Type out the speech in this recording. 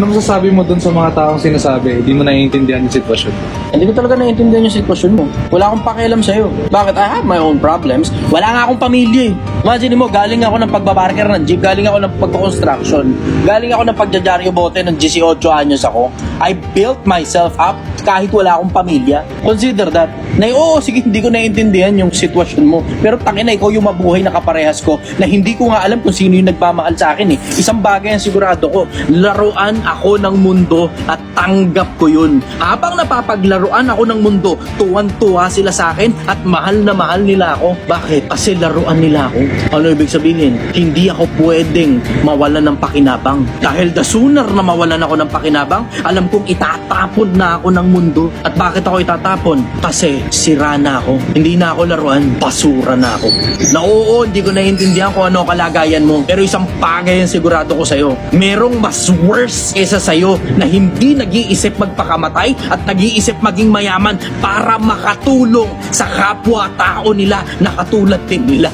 Ano masasabi mo dun sa mga taong sinasabi, hindi mo naiintindihan yung sitwasyon? Hindi ko talaga naiintindihan yung sitwasyon mo. Wala akong pakialam sa'yo. Bakit? I have my own problems. Wala nga akong pamilya eh. Imagine mo, galing ako ng pagbabarker ng jeep, galing ako ng pagko-construction, galing ako ng pagjajaryo bote ng 18 anyos ako. I built myself up kahit wala akong pamilya. Consider that. Oo, sige, hindi ko naiintindihan yung sitwasyon mo. Pero tangina, ikaw yung mabuhay na kaparehas ko na hindi ko nga alam kung sino yung nagmamahal sa akin eh. Isang bagay ang sigurado ko, laruan ako ng mundo at tanggap ko yun. Habang napapaglaruan ako ng mundo, tuwan-tuwa sila sa akin at mahal na mahal nila ako. Bakit? Kasi laruan nila ako. Ano ibig sabihin? Hindi ako pwedeng mawalan ng pakinabang. Dahil the sooner na mawalan ako ng pakinabang, alam kong itatapon na ako ng mundo. At bakit ako itatapon? Kasi sira na ako. Hindi na ako laruan, basura na ako. Na oo, hindi ko naiintindihan kung ano kalagayan mo. Pero isang bagay ang sigurado ko sa'yo. Merong mas worse kesa sa'yo na hindi nag-iisip magpakamatay at nag-iisip maging mayaman para makatulong sa kapwa-tao nila na katulad din nila.